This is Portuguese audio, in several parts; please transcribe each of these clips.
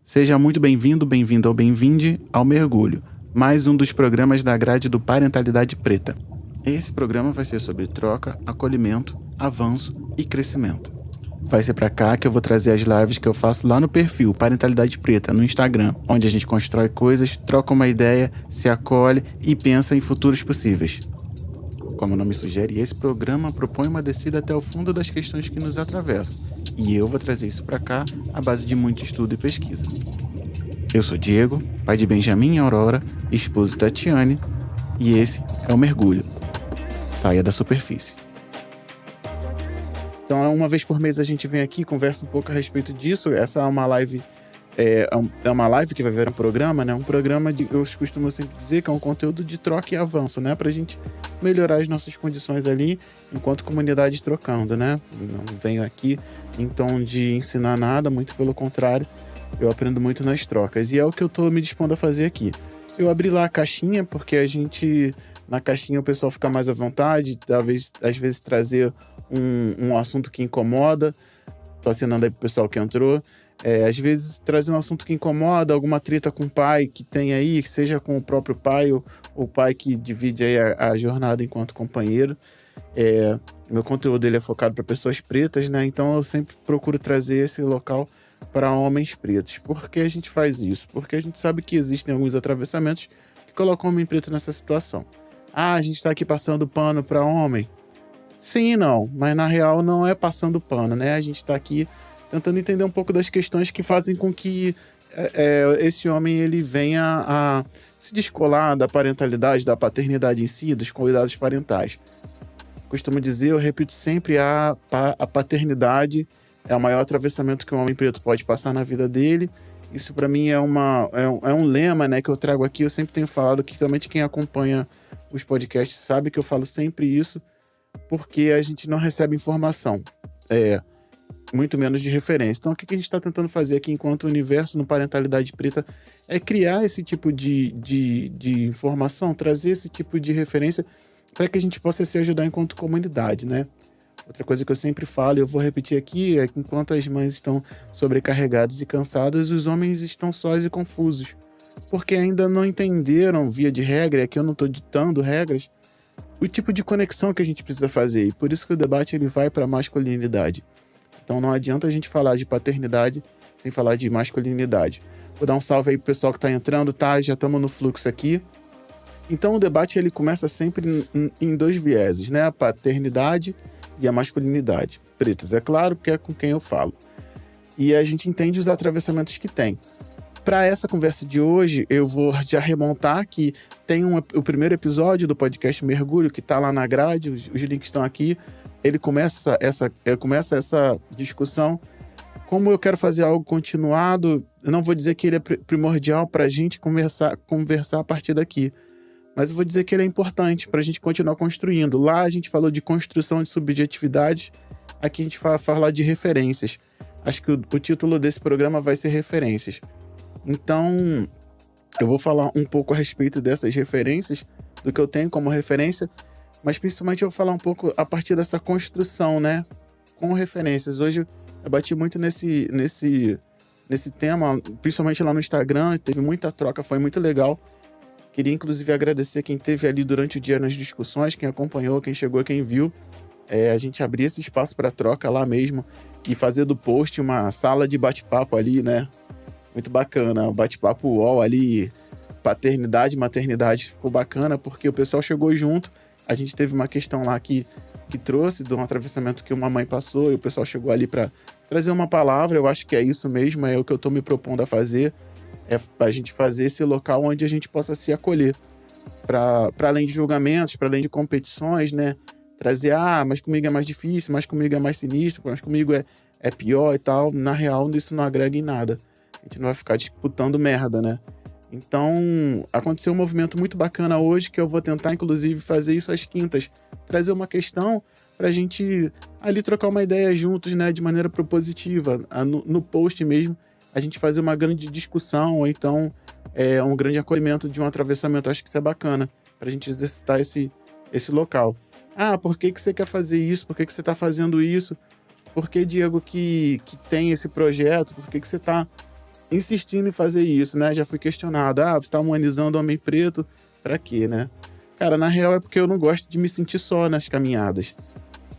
Seja muito bem-vindo, bem-vindo ou bem-vinde ao Mergulho, mais um dos programas da grade do Parentalidade Preta. Esse programa vai ser sobre troca, acolhimento, avanço e crescimento. Vai ser pra cá que eu vou trazer as lives que eu faço lá no perfil Parentalidade Preta, no Instagram, onde a gente constrói coisas, troca uma ideia, se acolhe e pensa em futuros possíveis. Como o nome sugere, esse programa propõe uma descida até o fundo das questões que nos atravessam, e eu vou trazer isso pra cá à base de muito estudo e pesquisa. Eu sou Diego, pai de Benjamin e Aurora, esposo de Tatiane, e esse é o Mergulho. Saia da superfície. Então, uma vez por mês a gente vem aqui e conversa um pouco a respeito disso. Essa é uma live, uma live que vai virar um programa, né? Um programa eu costumo sempre dizer que é um conteúdo de troca e avanço, né? Pra gente melhorar as nossas condições ali enquanto comunidade trocando, né? Não venho aqui em tom de ensinar nada, muito pelo contrário, eu aprendo muito nas trocas. E é o que eu tô me dispondo a fazer aqui. Eu abri lá a caixinha porque na caixinha o pessoal fica mais à vontade, talvez às vezes trazer um assunto que incomoda. Tô assinando aí pro pessoal que entrou. Às vezes trazer um assunto que incomoda, alguma treta com o pai que tem aí, que seja com o próprio pai ou o pai que divide aí a jornada enquanto companheiro. Meu conteúdo ele é focado para pessoas pretas, né? Então eu sempre procuro trazer esse local para homens pretos. Por que a gente faz isso? Porque a gente sabe que existem alguns atravessamentos que colocam o homem preto nessa situação. A gente está aqui passando pano para homem? Sim e não, mas na real não é passando pano, né? A gente está aqui tentando entender um pouco das questões que fazem com que esse homem ele venha a se descolar da parentalidade, da paternidade em si, dos cuidados parentais. Costumo dizer, eu repito sempre, a paternidade é o maior atravessamento que um homem preto pode passar na vida dele. Isso para mim é um lema, né, que eu trago aqui. Eu sempre tenho falado que realmente quem acompanha os podcasts sabe que eu falo sempre isso, porque a gente não recebe informação, muito menos de referência. Então, o que a gente está tentando fazer aqui enquanto universo no Parentalidade Preta é criar esse tipo de informação, trazer esse tipo de referência para que a gente possa se ajudar enquanto comunidade, né? Outra coisa que eu sempre falo, e eu vou repetir aqui, é que enquanto as mães estão sobrecarregadas e cansadas, os homens estão sós e confusos, porque ainda não entenderam, via de regra, aqui eu não estou ditando regras, o tipo de conexão que a gente precisa fazer, e por isso que o debate ele vai para a masculinidade. Então não adianta a gente falar de paternidade sem falar de masculinidade. Vou dar um salve aí pro pessoal que está entrando, tá? Já estamos no fluxo aqui. Então o debate ele começa sempre em dois vieses, né? A paternidade e a masculinidade. Pretas, é claro, porque é com quem eu falo. E a gente entende os atravessamentos que tem. Para essa conversa de hoje, eu vou já remontar que tem o primeiro episódio do podcast Mergulho, que está lá na grade, os links estão aqui. Ele começa essa discussão. Como eu quero fazer algo continuado, eu não vou dizer que ele é primordial para a gente conversar a partir daqui. Mas eu vou dizer que ele é importante para a gente continuar construindo. Lá a gente falou de construção de subjetividades, aqui a gente vai falar de referências. Acho que o título desse programa vai ser Referências. Então, eu vou falar um pouco a respeito dessas referências, do que eu tenho como referência, mas principalmente eu vou falar um pouco a partir dessa construção, né? Com referências. Hoje eu bati muito nesse tema, principalmente lá no Instagram, teve muita troca, foi muito legal. Queria inclusive agradecer quem esteve ali durante o dia nas discussões, quem acompanhou, quem chegou, quem viu. A gente abrir esse espaço para troca lá mesmo e fazer do post uma sala de bate-papo ali, né? Muito bacana, o bate-papo UOL ali, paternidade, maternidade, ficou bacana porque o pessoal chegou junto. A gente teve uma questão lá que trouxe de um atravessamento que uma mãe passou e o pessoal chegou ali para trazer uma palavra. Eu acho que é isso mesmo, é o que eu estou me propondo a fazer, é para a gente fazer esse local onde a gente possa se acolher, para além de julgamentos, para além de competições, né? Trazer, mas comigo é mais difícil, mas comigo é mais sinistro, mas comigo é pior e tal. Na real, isso não agrega em nada. A gente não vai ficar disputando merda, né? Então, aconteceu um movimento muito bacana hoje, que eu vou tentar, inclusive, fazer isso às quintas. Trazer uma questão pra gente ali trocar uma ideia juntos, né? De maneira propositiva. No post mesmo, a gente fazer uma grande discussão, ou então um grande acolhimento de um atravessamento. Acho que isso é bacana, pra gente exercitar esse local. Por que você quer fazer isso? Por que você tá fazendo isso? Por que, Diego, que tem esse projeto? Por que você tá insistindo em fazer isso, né? Já fui questionado, você tá humanizando o homem preto, pra quê, né? Cara, na real é porque eu não gosto de me sentir só nas caminhadas.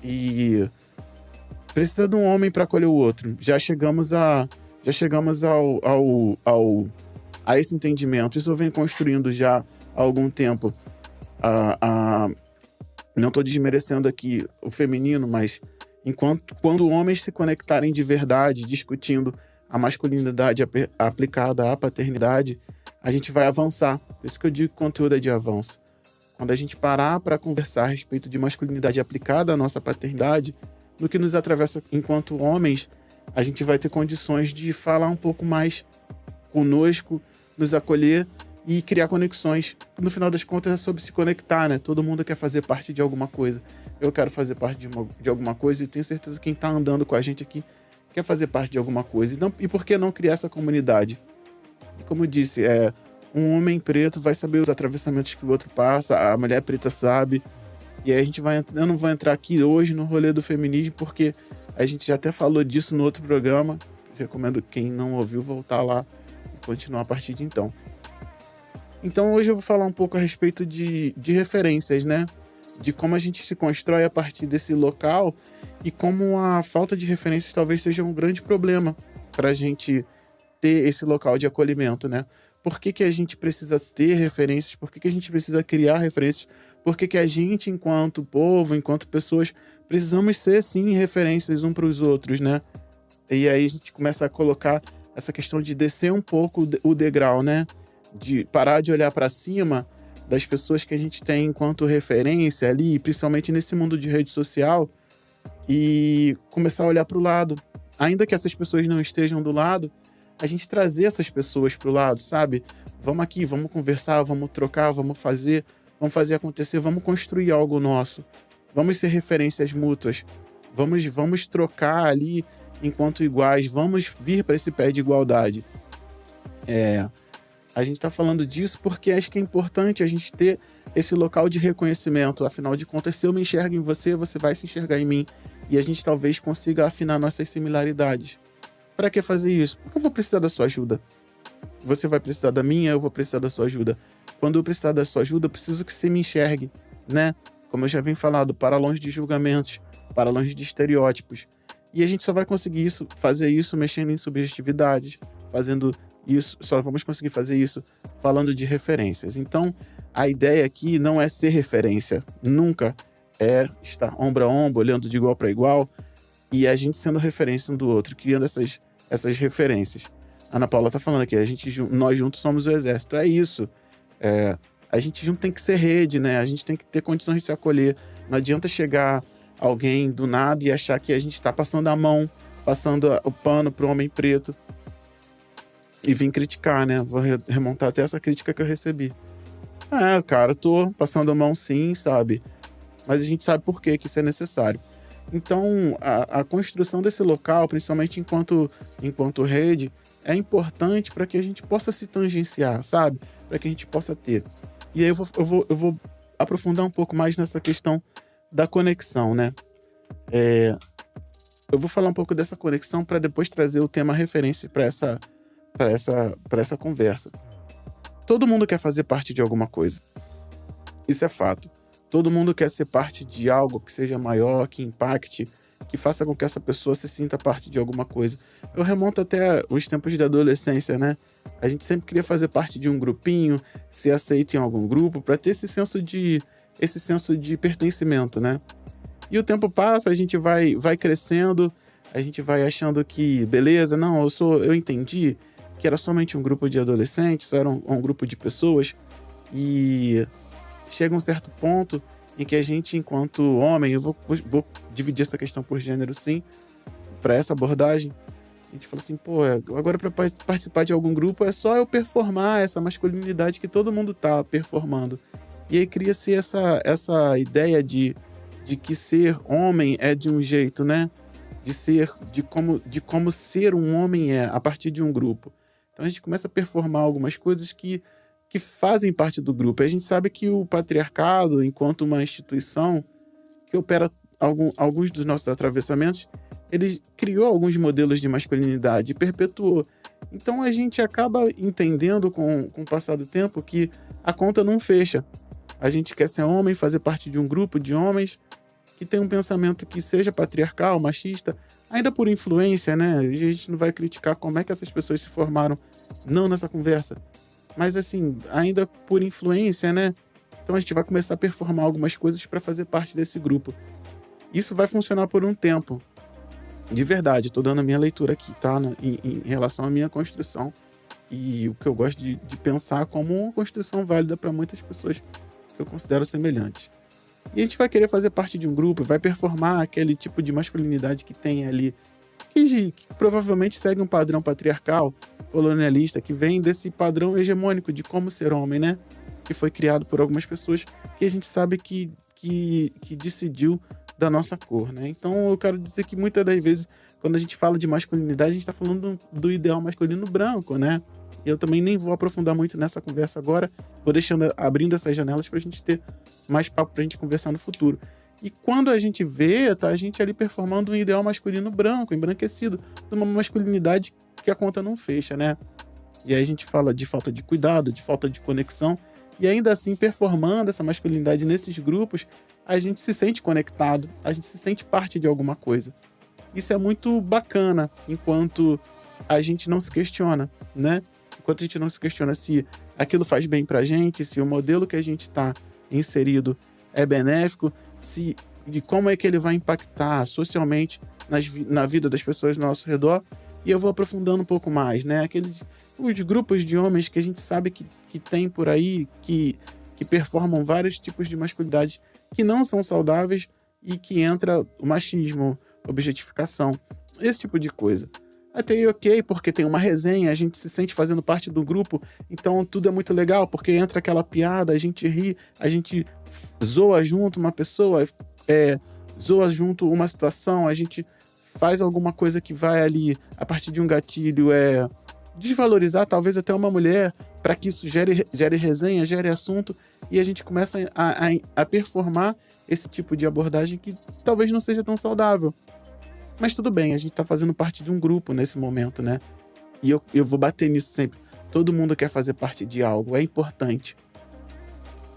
E precisa de um homem pra acolher o outro. Já chegamos a esse entendimento. Isso eu venho construindo já há algum tempo. Não tô desmerecendo aqui o feminino, mas quando homens se conectarem de verdade, discutindo a masculinidade aplicada à paternidade, a gente vai avançar. Por isso que eu digo que conteúdo é de avanço. Quando a gente parar para conversar a respeito de masculinidade aplicada à nossa paternidade, no que nos atravessa enquanto homens, a gente vai ter condições de falar um pouco mais conosco, nos acolher e criar conexões. No final das contas é sobre se conectar, né? Todo mundo quer fazer parte de alguma coisa. Eu quero fazer parte de alguma coisa e tenho certeza que quem está andando com a gente aqui quer fazer parte de alguma coisa. E por que não criar essa comunidade? E como eu disse, um homem preto vai saber os atravessamentos que o outro passa, a mulher preta sabe. E aí eu não vou entrar aqui hoje no rolê do feminismo, porque a gente já até falou disso no outro programa. Recomendo quem não ouviu voltar lá e continuar a partir de então. Então hoje eu vou falar um pouco a respeito de referências, né? De como a gente se constrói a partir desse local e como a falta de referências talvez seja um grande problema para a gente ter esse local de acolhimento, né? Por que a gente precisa ter referências? Por que a gente precisa criar referências? Por que a gente, enquanto povo, enquanto pessoas, precisamos ser, sim, referências uns para os outros, né? E aí a gente começa a colocar essa questão de descer um pouco o degrau, né? De parar de olhar para cima das pessoas que a gente tem enquanto referência ali, principalmente nesse mundo de rede social, e começar a olhar para o lado. Ainda que essas pessoas não estejam do lado, a gente trazer essas pessoas para o lado, sabe? Vamos aqui, vamos conversar, vamos trocar, vamos fazer acontecer, vamos construir algo nosso. Vamos ser referências mútuas. Vamos trocar ali enquanto iguais, vamos vir para esse pé de igualdade. A gente está falando disso porque acho que é importante a gente ter esse local de reconhecimento. Afinal de contas, se eu me enxergo em você, você vai se enxergar em mim. E a gente talvez consiga afinar nossas similaridades. Para que fazer isso? Porque eu vou precisar da sua ajuda. Você vai precisar da minha, eu vou precisar da sua ajuda. Quando eu precisar da sua ajuda, eu preciso que você me enxergue, né? Como eu já venho falado, para longe de julgamentos, para longe de estereótipos. E a gente só vai conseguir fazer isso mexendo em subjetividades, fazendo isso, só vamos conseguir fazer isso falando de referências. Então, a ideia aqui não é ser referência, nunca é estar ombro a ombro, olhando de igual para igual, e a gente sendo referência um do outro, criando essas referências. A Ana Paula tá falando aqui, nós juntos somos o exército. É isso. A gente junto tem que ser rede, né? A gente tem que ter condições de se acolher. Não adianta chegar alguém do nada e achar que a gente tá passando a mão, passando o pano pro homem preto e vir criticar, né? Vou remontar até essa crítica que eu recebi. Cara, eu tô passando a mão sim, sabe? Mas a gente sabe por que isso é necessário. Então, a construção desse local, principalmente enquanto rede, é importante para que a gente possa se tangenciar, sabe? Para que a gente possa ter. E aí eu vou aprofundar um pouco mais nessa questão da conexão, né? Eu vou falar um pouco dessa conexão para depois trazer o tema referência para essa conversa. Todo mundo quer fazer parte de alguma coisa. Isso é fato. Todo mundo quer ser parte de algo que seja maior, que impacte, que faça com que essa pessoa se sinta parte de alguma coisa. Eu remonto até os tempos da adolescência, né? A gente sempre queria fazer parte de um grupinho, ser aceito em algum grupo, para ter esse senso de pertencimento, né? E o tempo passa, a gente vai crescendo, a gente vai achando que, beleza, não, eu entendi que era somente um grupo de adolescentes, era um grupo de pessoas, e chega um certo ponto em que a gente, enquanto homem, eu vou dividir essa questão por gênero, sim, para essa abordagem, a gente fala assim, agora para participar de algum grupo é só eu performar essa masculinidade que todo mundo tá performando. E aí cria-se essa ideia de que ser homem é de um jeito, né? De como ser um homem é a partir de um grupo. Então a gente começa a performar algumas coisas que fazem parte do grupo. A gente sabe que o patriarcado, enquanto uma instituição que opera alguns dos nossos atravessamentos, ele criou alguns modelos de masculinidade e perpetuou. Então a gente acaba entendendo com o passar do tempo que a conta não fecha. A gente quer ser homem, fazer parte de um grupo de homens que tem um pensamento que seja patriarcal, machista, ainda por influência, né? A gente não vai criticar como é que essas pessoas se formaram, não nessa conversa, mas assim, ainda por influência, né? Então a gente vai começar a performar algumas coisas para fazer parte desse grupo. Isso vai funcionar por um tempo. De verdade, estou dando a minha leitura aqui, tá? Em relação à minha construção. E o que eu gosto de pensar como uma construção válida para muitas pessoas que eu considero semelhantes. E a gente vai querer fazer parte de um grupo, vai performar aquele tipo de masculinidade que tem ali, que provavelmente segue um padrão patriarcal, colonialista, que vem desse padrão hegemônico de como ser homem, né? Que foi criado por algumas pessoas que a gente sabe que decidiu da nossa cor, né? Então eu quero dizer que muitas das vezes, quando a gente fala de masculinidade, a gente está falando do ideal masculino branco, né? E eu também nem vou aprofundar muito nessa conversa agora, vou abrindo essas janelas para a gente ter mais papo para a gente conversar no futuro. E quando a gente vê, tá a gente ali performando um ideal masculino branco, embranquecido, de uma masculinidade que a conta não fecha, né? E aí a gente fala de falta de cuidado, de falta de conexão, e ainda assim, performando essa masculinidade nesses grupos, a gente se sente conectado, a gente se sente parte de alguma coisa. Isso é muito bacana, enquanto a gente não se questiona, né? Enquanto a gente não se questiona se aquilo faz bem pra gente, se o modelo que a gente está inserido é benéfico, de como é que ele vai impactar socialmente na vida das pessoas ao nosso redor. E eu vou aprofundando um pouco mais, né? Os grupos de homens que a gente sabe que tem por aí, que performam vários tipos de masculinidade que não são saudáveis e que entra o machismo, objetificação, esse tipo de coisa. Até aí ok, porque tem uma resenha, a gente se sente fazendo parte do grupo, então tudo é muito legal, porque entra aquela piada, a gente ri, a gente zoa junto uma pessoa, zoa junto uma situação, a gente faz alguma coisa que vai ali, a partir de um gatilho, desvalorizar talvez até uma mulher, para que isso gere resenha, gere assunto, e a gente começa a performar esse tipo de abordagem que talvez não seja tão saudável. Mas tudo bem, a gente tá fazendo parte de um grupo nesse momento, né? E eu vou bater nisso sempre. Todo mundo quer fazer parte de algo, é importante.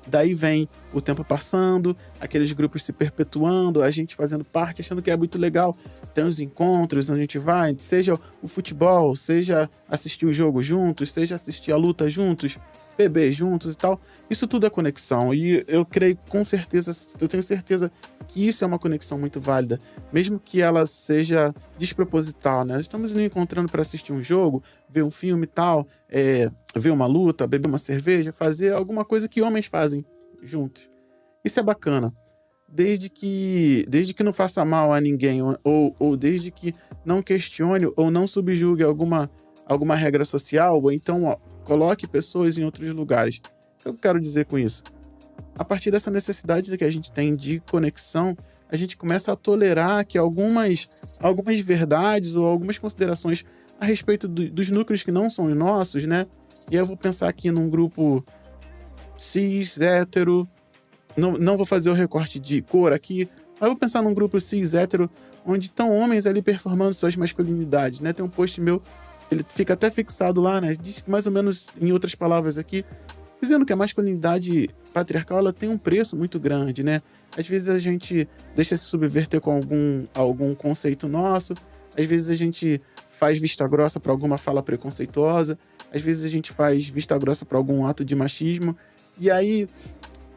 Daí vem o tempo passando, aqueles grupos se perpetuando, a gente fazendo parte, achando que é muito legal. Tem os encontros onde a gente vai, seja o futebol, seja assistir o jogo juntos, seja assistir a luta juntos, beber juntos e tal. Isso tudo é conexão e eu creio com certeza, eu tenho certeza que isso é uma conexão muito válida, mesmo que ela seja desproposital, né? Estamos nos encontrando para assistir um jogo, ver um filme e tal, ver uma luta, beber uma cerveja, fazer alguma coisa que homens fazem juntos. Isso é bacana. Desde que não faça mal a ninguém, ou desde que não questione ou não subjugue alguma regra social, ou então coloque pessoas em outros lugares. O que eu quero dizer com isso? A partir dessa necessidade que a gente tem de conexão, a gente começa a tolerar que algumas verdades ou algumas considerações a respeito dos núcleos que não são os nossos, né? E aí eu vou pensar aqui num grupo cis, hétero, não vou fazer o recorte de cor aqui, mas vou pensar num grupo cis, hétero, onde estão homens ali performando suas masculinidades, né? Tem um post meu, ele fica até fixado lá, né? Diz mais ou menos em outras palavras aqui, dizendo que a masculinidade patriarcal ela tem um preço muito grande, né? Às vezes a gente deixa se subverter com algum conceito nosso, às vezes a gente faz vista grossa para alguma fala preconceituosa, às vezes a gente faz vista grossa para algum ato de machismo, e aí,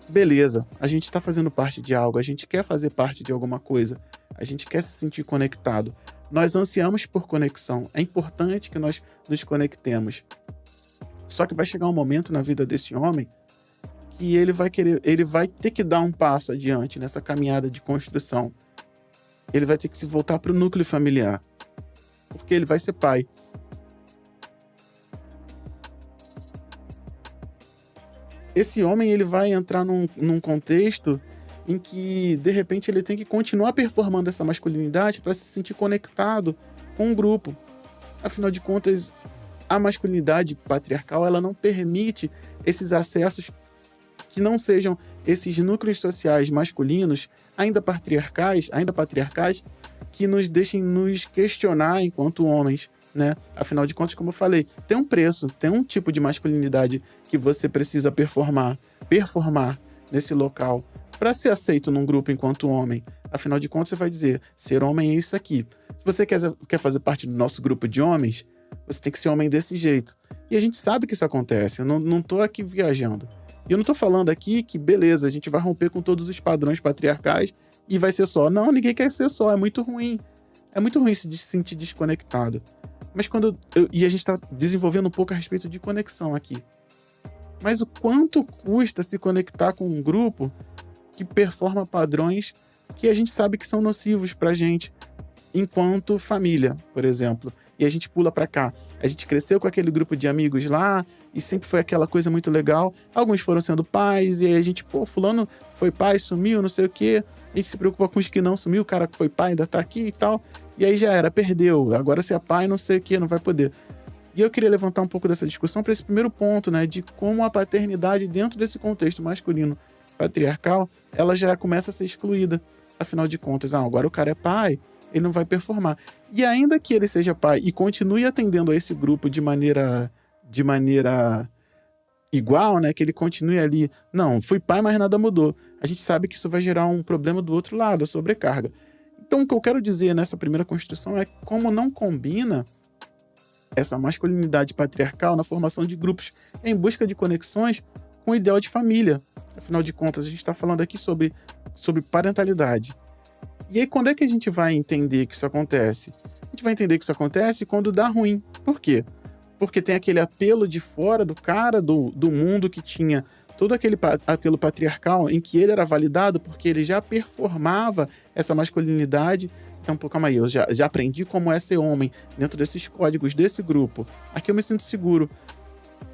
beleza, a gente está fazendo parte de algo, a gente quer fazer parte de alguma coisa, a gente quer se sentir conectado. Nós ansiamos por conexão, é importante que nós nos conectemos. Só que vai chegar um momento na vida desse homem que ele vai ter que dar um passo adiante nessa caminhada de construção. Ele vai ter que se voltar para o núcleo familiar, porque ele vai ser pai. Esse homem ele vai entrar num contexto em que, de repente, ele tem que continuar performando essa masculinidade para se sentir conectado com um grupo. Afinal de contas, a masculinidade patriarcal ela não permite esses acessos que não sejam esses núcleos sociais masculinos, ainda patriarcais, que nos deixem nos questionar enquanto homens, né? Afinal de contas, como eu falei, tem um preço, tem um tipo de masculinidade que você precisa performar nesse local para ser aceito num grupo enquanto homem. Afinal de contas, você vai dizer, ser homem é isso aqui. Se você quer fazer parte do nosso grupo de homens, você tem que ser homem desse jeito. E a gente sabe que isso acontece, eu não tô aqui viajando. E eu não tô falando aqui que, beleza, a gente vai romper com todos os padrões patriarcais e vai ser só. Não, ninguém quer ser só, é muito ruim. É muito ruim se sentir desconectado. Mas e a gente tá desenvolvendo um pouco a respeito de conexão aqui. Mas o quanto custa se conectar com um grupo que performa padrões que a gente sabe que são nocivos pra gente enquanto família, por exemplo. E a gente pula pra cá. A gente cresceu com aquele grupo de amigos lá e sempre foi aquela coisa muito legal. Alguns foram sendo pais e aí a gente, fulano foi pai, sumiu, não sei o quê. A gente se preocupa com os que não sumiu, o cara que foi pai ainda tá aqui e tal. E aí já era, perdeu. Agora se é pai, não sei o quê, não vai poder. E eu queria levantar um pouco dessa discussão para esse primeiro ponto, né? De como a paternidade dentro desse contexto masculino patriarcal, ela já começa a ser excluída. Afinal de contas, agora o cara é pai, ele não vai performar. E ainda que ele seja pai e continue atendendo a esse grupo de maneira igual, né? Que ele continue ali, não, fui pai, mas nada mudou. A gente sabe que isso vai gerar um problema do outro lado, a sobrecarga. Então, o que eu quero dizer nessa primeira construção é como não combina essa masculinidade patriarcal na formação de grupos em busca de conexões com o ideal de família. Afinal de contas, a gente está falando aqui sobre parentalidade. E aí, quando é que a gente vai entender que isso acontece? A gente vai entender que isso acontece quando dá ruim. Por quê? Porque tem aquele apelo de fora do cara, do mundo que tinha todo aquele apelo patriarcal em que ele era validado porque ele já performava essa masculinidade. Então, calma aí, eu já aprendi como é ser homem dentro desses códigos desse grupo. Aqui eu me sinto seguro.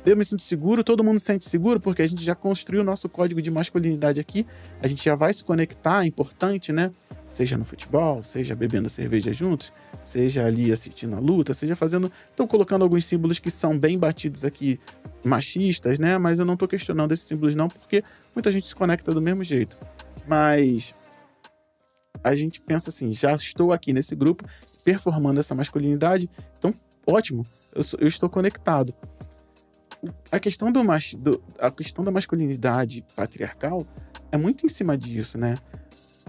Eu me sinto seguro, todo mundo se sente seguro, porque a gente já construiu o nosso código de masculinidade aqui, a gente já vai se conectar, é importante, né? Seja no futebol, seja bebendo cerveja juntos, seja ali assistindo a luta, seja fazendo... Estou colocando alguns símbolos que são bem batidos aqui, machistas, né? Mas eu não estou questionando esses símbolos não, porque muita gente se conecta do mesmo jeito. Mas a gente pensa assim, já estou aqui nesse grupo, performando essa masculinidade, então ótimo, eu estou conectado. A questão da masculinidade patriarcal é muito em cima disso, né?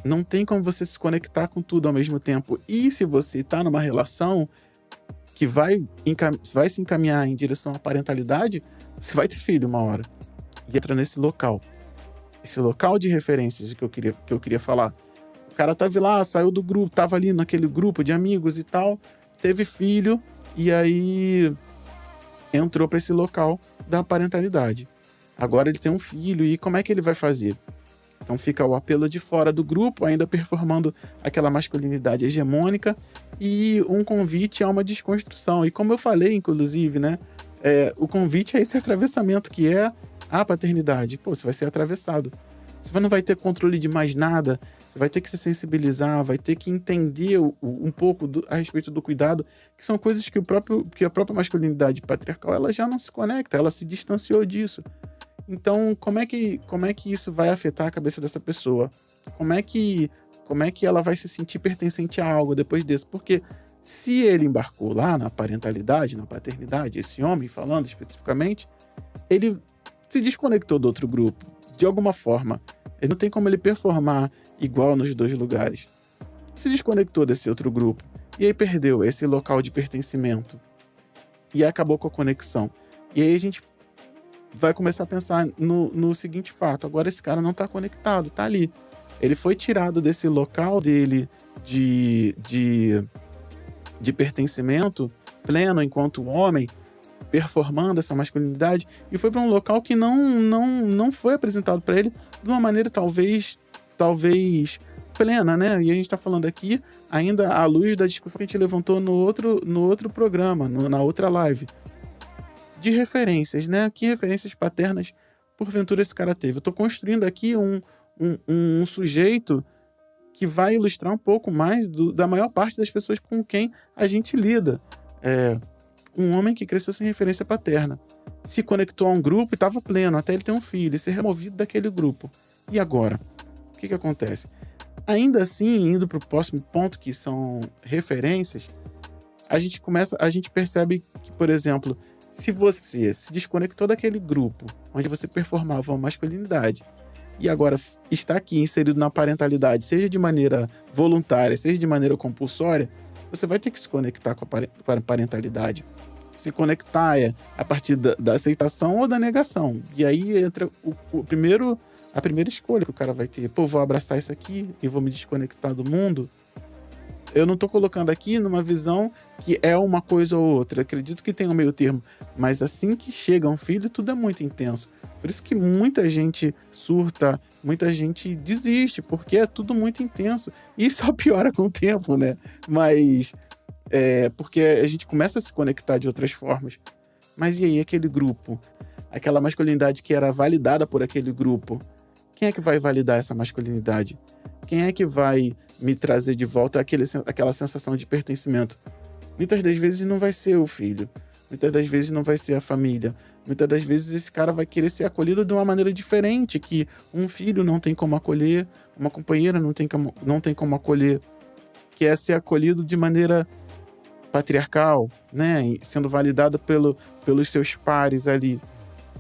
Não tem como você se conectar com tudo ao mesmo tempo. E se você está numa relação que vai se encaminhar em direção à parentalidade, você vai ter filho uma hora. E entra nesse local. Esse local de referências que eu queria falar. O cara tava lá, saiu do grupo, tava ali naquele grupo de amigos e tal, teve filho, e aí entrou para esse local da parentalidade. Agora ele tem um filho, e como é que ele vai fazer? Então fica o apelo de fora do grupo, ainda performando aquela masculinidade hegemônica, e um convite a uma desconstrução. E como eu falei, inclusive, né? O convite é esse atravessamento que é a paternidade. Você vai ser atravessado. Você não vai ter controle de mais nada, você vai ter que se sensibilizar, vai ter que entender um pouco a respeito do cuidado, que são coisas que a própria masculinidade patriarcal ela já não se conecta, ela se distanciou disso. Então, como é que isso vai afetar a cabeça dessa pessoa? Como é que ela vai se sentir pertencente a algo depois disso? Porque se ele embarcou lá na parentalidade, na paternidade, esse homem falando especificamente, ele se desconectou do outro grupo, de alguma forma. Ele não tem como ele performar igual nos dois lugares. Se desconectou desse outro grupo. E aí perdeu esse local de pertencimento. E acabou com a conexão. E aí a gente vai começar a pensar no seguinte fato. Agora esse cara não está conectado, está ali. Ele foi tirado desse local dele de pertencimento pleno enquanto homem, performando essa masculinidade, e foi para um local que não foi apresentado para ele de uma maneira talvez plena, né? E a gente está falando aqui ainda à luz da discussão que a gente levantou no outro programa, na outra live, de referências, né? Que referências paternas porventura esse cara teve? Eu estou construindo aqui um sujeito que vai ilustrar um pouco mais da maior parte das pessoas com quem a gente lida. Um homem que cresceu sem referência paterna, se conectou a um grupo e estava pleno, até ele ter um filho e ser removido daquele grupo. E agora? O que acontece? Ainda assim, indo para o próximo ponto, que são referências, a gente percebe que, por exemplo, se você se desconectou daquele grupo onde você performava uma masculinidade e agora está aqui inserido na parentalidade, seja de maneira voluntária, seja de maneira compulsória, você vai ter que se conectar com a parentalidade. Se conectar a partir da aceitação ou da negação. E aí entra a primeira escolha que o cara vai ter. Pô, vou abraçar isso aqui e vou me desconectar do mundo. Eu não tô colocando aqui numa visão que é uma coisa ou outra. Eu acredito que tem um meio termo. Mas assim que chega um filho, tudo é muito intenso. Por isso que muita gente surta, muita gente desiste, porque é tudo muito intenso. E só piora com o tempo, né? Mas porque a gente começa a se conectar de outras formas. Mas e aí aquele grupo? Aquela masculinidade que era validada por aquele grupo. Quem é que vai validar essa masculinidade? Quem é que vai me trazer de volta aquela sensação de pertencimento? Muitas das vezes não vai ser o filho. Muitas das vezes não vai ser a família. Muitas das vezes esse cara vai querer ser acolhido de uma maneira diferente, que um filho não tem como acolher, uma companheira não tem como acolher, que é ser acolhido de maneira patriarcal, né? Sendo validado pelos seus pares ali.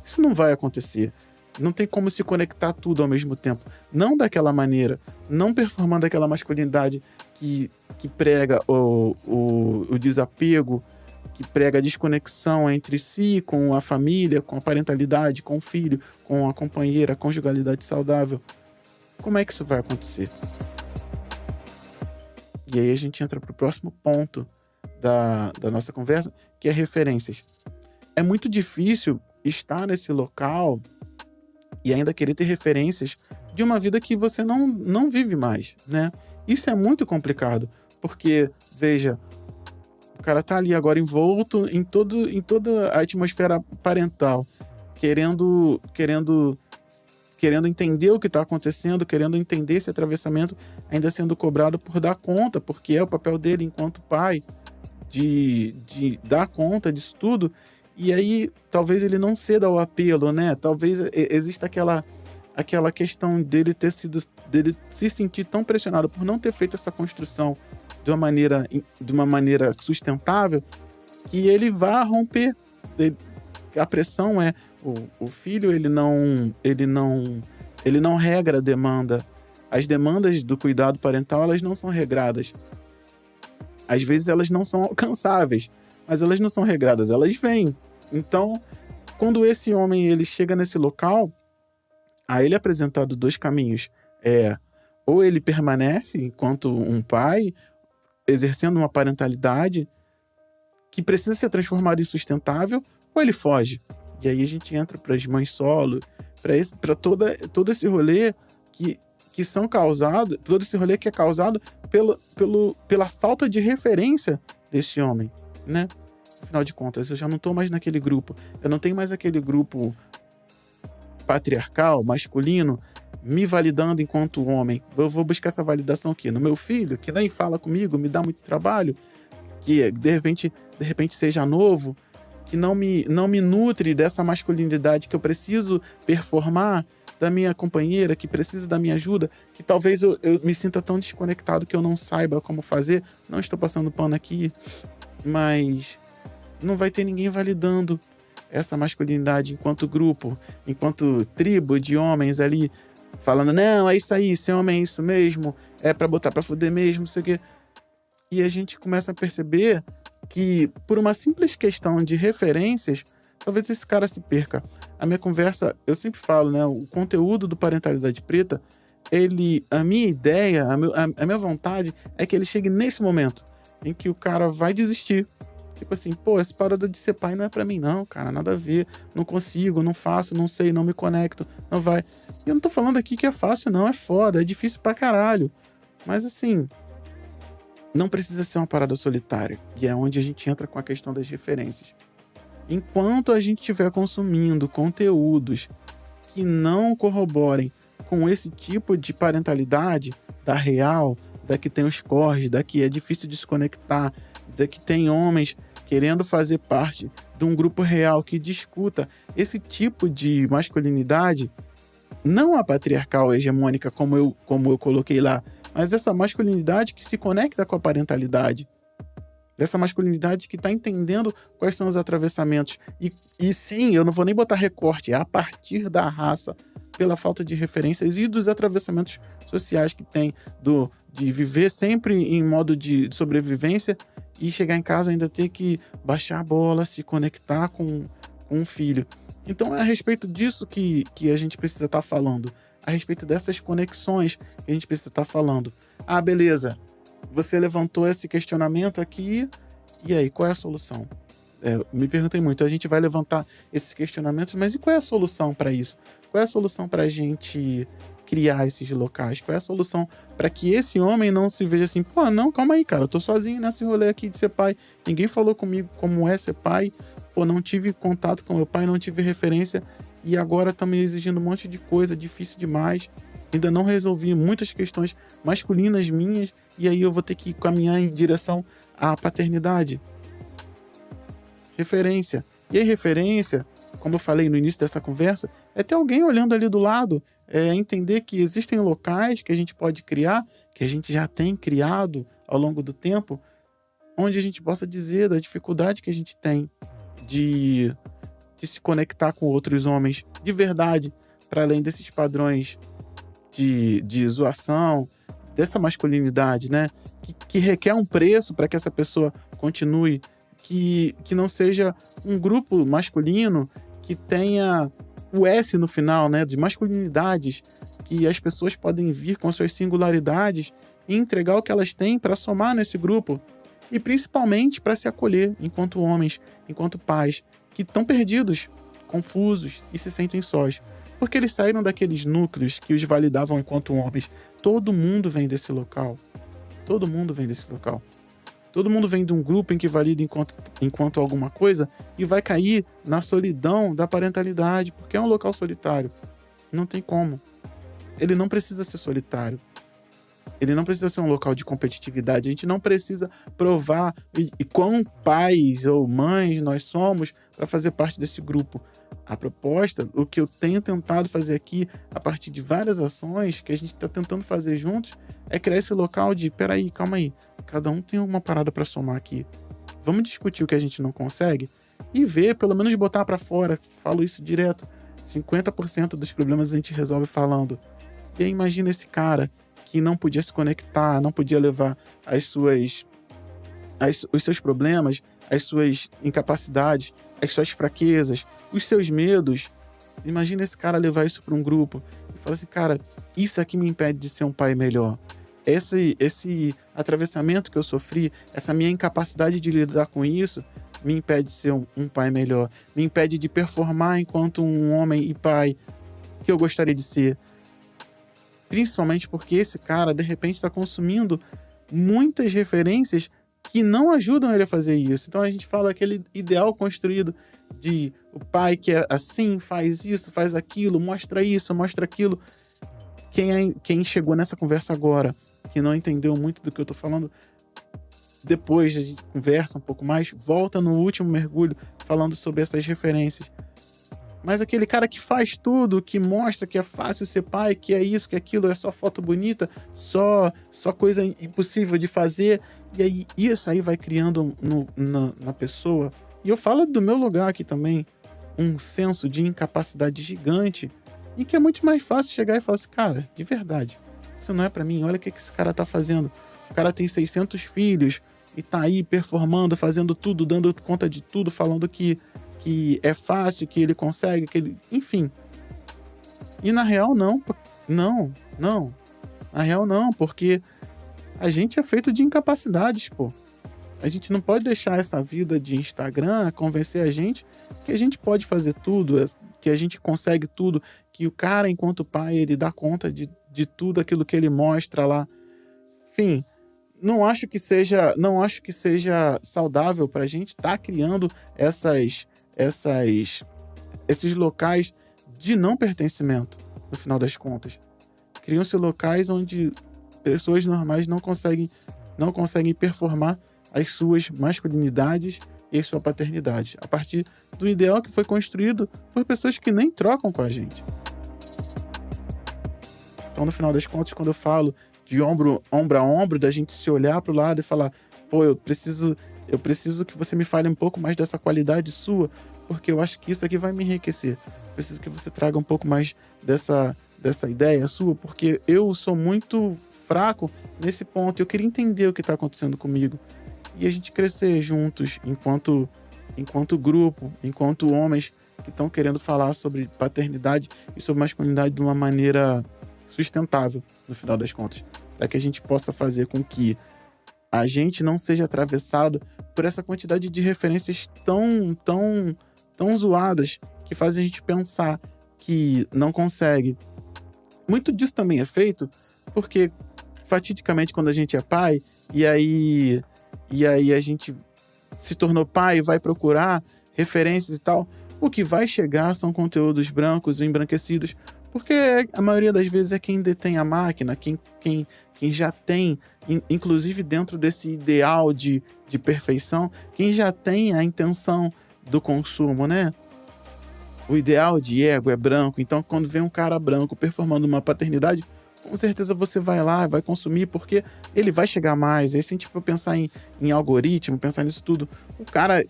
Isso não vai acontecer. Não tem como se conectar tudo ao mesmo tempo. Não daquela maneira. Não performando aquela masculinidade que prega o desapego, que prega a desconexão entre si, com a família, com a parentalidade, com o filho, com a companheira, a conjugalidade saudável. Como é que isso vai acontecer? E aí a gente entra para o próximo ponto da nossa conversa, que é referências. É muito difícil estar nesse local e ainda querer ter referências de uma vida que você não vive mais, né? Isso é muito complicado, porque, veja, o cara tá ali agora envolto em toda a atmosfera parental, querendo entender o que está acontecendo, querendo entender esse atravessamento, ainda sendo cobrado por dar conta, porque é o papel dele enquanto pai, de dar conta disso tudo. E aí, talvez ele não ceda ao apelo, né? Talvez exista aquela questão dele se sentir tão pressionado por não ter feito essa construção de uma maneira sustentável, que ele vá romper. A pressão é o filho, ele não regra a demanda. As demandas do cuidado parental, elas não são regradas. Às vezes elas não são alcançáveis, mas elas não são regradas, elas vêm. Então, quando esse homem ele chega nesse local, a ele é apresentado dois caminhos. Ou ele permanece enquanto um pai, exercendo uma parentalidade que precisa ser transformada em sustentável, ou ele foge. E aí a gente entra para as mães solo, para todo esse rolê que são causados, todo esse rolê que é causado pela falta de referência desse homem, né? Afinal de contas, eu já não estou mais naquele grupo. Eu não tenho mais aquele grupo patriarcal, masculino, me validando enquanto homem. Eu vou buscar essa validação aqui no meu filho, que nem fala comigo, me dá muito trabalho, que de repente seja novo, que não me nutre dessa masculinidade que eu preciso performar, da minha companheira, que precisa da minha ajuda, que talvez eu me sinta tão desconectado que eu não saiba como fazer. Não estou passando pano aqui, mas não vai ter ninguém validando essa masculinidade enquanto grupo, enquanto tribo de homens ali, falando, não, é isso aí, ser homem é isso mesmo, é pra botar pra fuder mesmo, não sei o quê. E a gente começa a perceber que, por uma simples questão de referências, talvez esse cara se perca. A minha conversa, eu sempre falo, né? O conteúdo do Parentalidade Preta, a minha ideia, a minha vontade é que ele chegue nesse momento em que o cara vai desistir. Tipo assim, pô, essa parada de ser pai não é pra mim não, cara, nada a ver. Não consigo, não faço, não sei, não me conecto, não vai. E eu não tô falando aqui que é fácil não, é foda, é difícil pra caralho. Mas assim, não precisa ser uma parada solitária. E é onde a gente entra com a questão das referências. Enquanto a gente estiver consumindo conteúdos que não corroborem com esse tipo de parentalidade, da real, da que tem os corres, da que é difícil de se conectar, da que tem homens querendo fazer parte de um grupo real que discuta esse tipo de masculinidade, não a patriarcal hegemônica como eu coloquei lá, mas essa masculinidade que se conecta com a parentalidade. dessa masculinidade que está entendendo quais são os atravessamentos. E sim, eu não vou nem botar recorte, é a partir da raça, pela falta de referências e dos atravessamentos sociais que tem, de viver sempre em modo de sobrevivência e chegar em casa ainda ter que baixar a bola, se conectar com um filho. Então é a respeito disso que a gente precisa estar falando, a respeito dessas conexões que a gente precisa estar falando. Ah, beleza, você levantou esse questionamento aqui, e aí, qual é a solução? Me perguntei muito, a gente vai levantar esses questionamentos, mas e qual é a solução para isso? Qual é a solução para a gente criar esses locais? Qual é a solução para que esse homem não se veja assim, pô, não, calma aí, cara, eu tô sozinho nesse rolê aqui de ser pai, ninguém falou comigo como é ser pai, pô, não tive contato com meu pai, não tive referência, e agora tá me exigindo um monte de coisa, difícil demais, ainda não resolvi muitas questões masculinas minhas, e aí eu vou ter que caminhar em direção à paternidade. Referência. E aí, referência, como eu falei no início dessa conversa, é ter alguém olhando ali do lado, entender que existem locais que a gente pode criar, que a gente já tem criado ao longo do tempo, onde a gente possa dizer da dificuldade que a gente tem de se conectar com outros homens de verdade, para além desses padrões de zoação, dessa masculinidade, né? Que requer um preço para que essa pessoa continue, que não seja um grupo masculino que tenha o S no final, né? De masculinidades, que as pessoas podem vir com suas singularidades e entregar o que elas têm para somar nesse grupo. E principalmente para se acolher enquanto homens, enquanto pais, que estão perdidos, confusos e se sentem sós. Porque eles saíram daqueles núcleos que os validavam enquanto homens. Todo mundo vem desse local. Todo mundo vem desse local. Todo mundo vem de um grupo em que valida enquanto alguma coisa e vai cair na solidão da parentalidade, porque é um local solitário. Não tem como. Ele não precisa ser solitário. Ele não precisa ser um local de competitividade. A gente não precisa provar e quão pais ou mães nós somos para fazer parte desse grupo. A proposta, o que eu tenho tentado fazer aqui, a partir de várias ações que a gente está tentando fazer juntos, é criar esse local de, peraí, calma aí, cada um tem alguma parada para somar aqui. Vamos discutir o que a gente não consegue e ver, pelo menos botar para fora. Falo isso direto. 50% dos problemas a gente resolve falando. E aí imagina esse cara que não podia se conectar, não podia levar os seus problemas, as suas incapacidades, as suas fraquezas, os seus medos. Imagina esse cara levar isso para um grupo e falar assim, cara, isso aqui me impede de ser um pai melhor. Esse atravessamento que eu sofri, essa minha incapacidade de lidar com isso, me impede de ser um pai melhor, me impede de performar enquanto um homem e pai que eu gostaria de ser. Principalmente porque esse cara, de repente, está consumindo muitas referências que não ajudam ele a fazer isso. Então a gente fala aquele ideal construído de o pai que é assim, faz isso, faz aquilo, mostra isso, mostra aquilo. Quem chegou nessa conversa agora, que não entendeu muito do que eu tô falando, depois a gente conversa um pouco mais, volta no último mergulho falando sobre essas referências. Mas aquele cara que faz tudo, que mostra que é fácil ser pai, que é isso, que é aquilo, é só foto bonita, só coisa impossível de fazer, e aí isso aí vai criando na pessoa, e eu falo do meu lugar aqui também, um senso de incapacidade gigante, e que é muito mais fácil chegar e falar assim, cara, de verdade, isso não é pra mim, olha o que esse cara tá fazendo. O cara tem 600 filhos e tá aí performando, fazendo tudo, dando conta de tudo, falando que é fácil, que ele consegue, que ele... Enfim. E na real, não. Não. Na real, não, porque a gente é feito de incapacidades, pô. A gente não pode deixar essa vida de Instagram convencer a gente que a gente pode fazer tudo, que a gente consegue tudo, que o cara, enquanto pai, ele dá conta de tudo aquilo que ele mostra lá. Enfim, não acho que seja saudável pra gente estar criando esses locais de não pertencimento, no final das contas. Criam-se locais onde pessoas normais não conseguem performar as suas masculinidades e a sua paternidade, a partir do ideal que foi construído por pessoas que nem trocam com a gente. Então, no final das contas, quando eu falo de ombro a ombro, da gente se olhar para o lado e falar, pô, eu preciso eu preciso que você me fale um pouco mais dessa qualidade sua, porque eu acho que isso aqui vai me enriquecer. Preciso que você traga um pouco mais dessa ideia sua, porque eu sou muito fraco nesse ponto. Eu queria entender o que está acontecendo comigo. E a gente crescer juntos, enquanto grupo, enquanto homens que estão querendo falar sobre paternidade e sobre masculinidade de uma maneira sustentável, no final das contas. Para que a gente possa fazer com que a gente não seja atravessado por essa quantidade de referências tão zoadas que fazem a gente pensar que não consegue. Muito disso também é feito porque, fatidicamente, quando a gente é pai, e aí a gente se tornou pai e vai procurar referências e tal, o que vai chegar são conteúdos brancos e embranquecidos, porque a maioria das vezes é quem detém a máquina, quem já tem, inclusive dentro desse ideal de perfeição, quem já tem a intenção do consumo, né? O ideal de ego é branco, então quando vem um cara branco performando uma paternidade, com certeza você vai lá, vai consumir, porque ele vai chegar mais. Aí se a gente for pensar em algoritmo, pensar nisso tudo, o cara,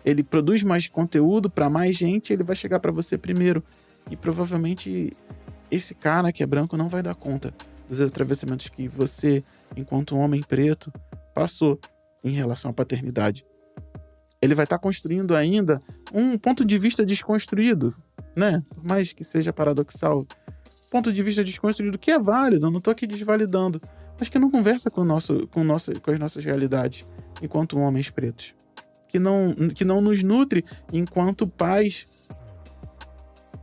ele produz mais conteúdo para mais gente, ele vai chegar para você primeiro. E provavelmente esse cara que é branco não vai dar conta dos atravessamentos que você, enquanto homem preto, passou em relação à paternidade. Ele vai estar construindo ainda um ponto de vista desconstruído, né? Por mais que seja paradoxal. Ponto de vista desconstruído que é válido, eu não estou aqui desvalidando, mas que não conversa com as nossas realidades enquanto homens pretos. Que não nos nutre enquanto pais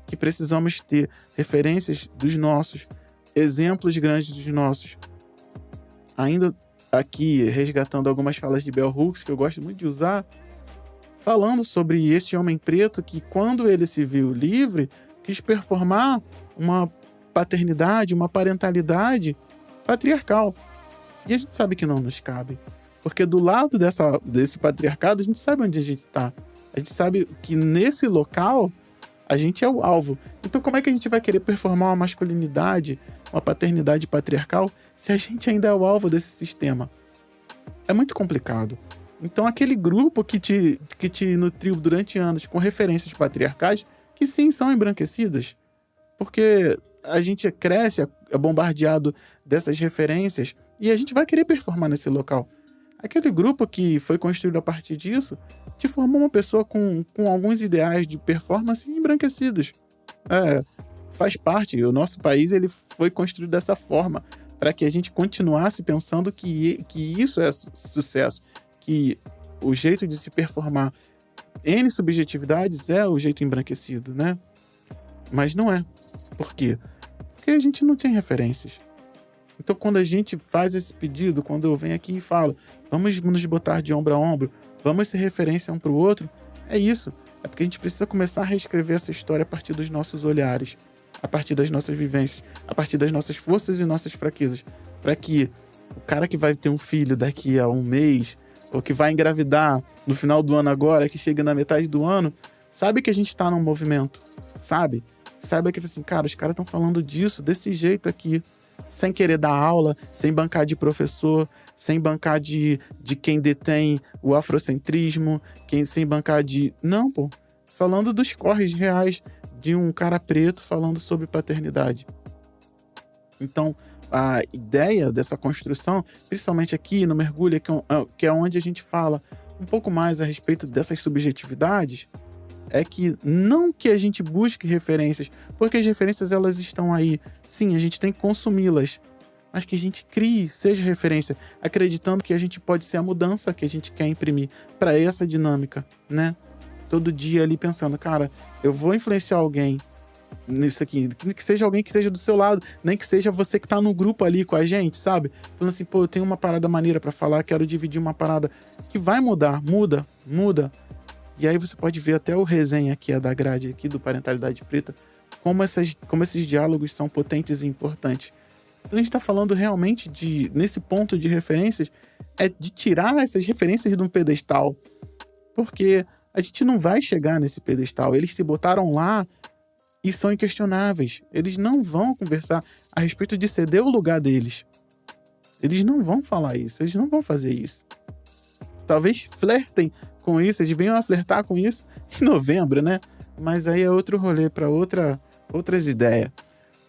que precisamos ter referências dos nossos, exemplos grandes dos nossos. Ainda aqui, resgatando algumas falas de Bell Hooks, que eu gosto muito de usar, falando sobre esse homem preto que, quando ele se viu livre, quis performar uma paternidade, uma parentalidade patriarcal. E a gente sabe que não nos cabe. Porque do lado desse patriarcado, a gente sabe onde a gente está. A gente sabe que nesse local, a gente é o alvo. Então como é que a gente vai querer performar uma masculinidade, uma paternidade patriarcal, se a gente ainda é o alvo desse sistema? É muito complicado. Então aquele grupo que te nutriu durante anos com referências patriarcais, que sim, são embranquecidas. Porque a gente cresce, é bombardeado dessas referências e a gente vai querer performar nesse local. Aquele grupo que foi construído a partir disso te formou uma pessoa com alguns ideais de performance embranquecidos. Faz parte, o nosso país ele foi construído dessa forma, para que a gente continuasse pensando que isso é sucesso, que o jeito de se performar N subjetividades é o jeito embranquecido, né? Mas não é. Por quê? Porque a gente não tem referências. Então, quando a gente faz esse pedido, quando eu venho aqui e falo, vamos nos botar de ombro a ombro, vamos ser referência um para o outro, é isso. É porque a gente precisa começar a reescrever essa história a partir dos nossos olhares, a partir das nossas vivências, a partir das nossas forças e nossas fraquezas, para que o cara que vai ter um filho daqui a um mês, ou que vai engravidar no final do ano agora, que chega na metade do ano, sabe que a gente está num movimento, sabe? Saiba que, assim, cara, os caras estão falando disso, desse jeito aqui, sem querer dar aula, sem bancar de professor, sem bancar de quem detém o afrocentrismo, sem bancar de... Não, pô. Falando dos corres reais de um cara preto falando sobre paternidade. Então, a ideia dessa construção, principalmente aqui no Mergulha, que é onde a gente fala um pouco mais a respeito dessas subjetividades, é que não que a gente busque referências, porque as referências elas estão aí. Sim, a gente tem que consumi-las, mas que a gente crie, seja referência, acreditando que a gente pode ser a mudança que a gente quer imprimir para essa dinâmica, né? Todo dia ali pensando, cara, eu vou influenciar alguém nisso aqui, que seja alguém que esteja do seu lado, nem que seja você que tá no grupo ali com a gente, sabe? Falando assim, pô, eu tenho uma parada maneira para falar, quero dividir uma parada que vai mudar, muda. E aí você pode ver até o resenha que é da grade aqui do Parentalidade Preta, como esses diálogos são potentes e importantes. Então a gente está falando realmente nesse ponto de referências, é de tirar essas referências de um pedestal. Porque a gente não vai chegar nesse pedestal. Eles se botaram lá e são inquestionáveis. Eles não vão conversar a respeito de ceder o lugar deles. Eles não vão falar isso, eles não vão fazer isso. talvez flertem com isso, eles venham a flertar com isso em novembro, né? Mas aí é outro rolê para outras ideias.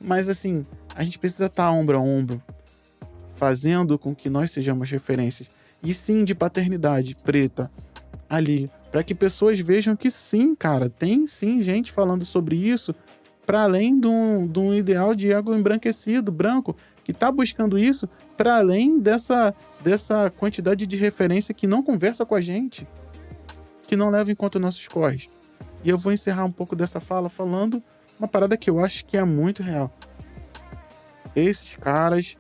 Mas assim, a gente precisa estar ombro a ombro, fazendo com que nós sejamos referências. E sim, de paternidade preta ali, para que pessoas vejam que sim, cara, tem sim gente falando sobre isso, para além de um ideal de ego embranquecido, branco, que está buscando isso, para além dessa quantidade de referência que não conversa com a gente, que não leva em conta nossos corres. E eu vou encerrar um pouco dessa fala falando uma parada que eu acho que é muito real. Esses caras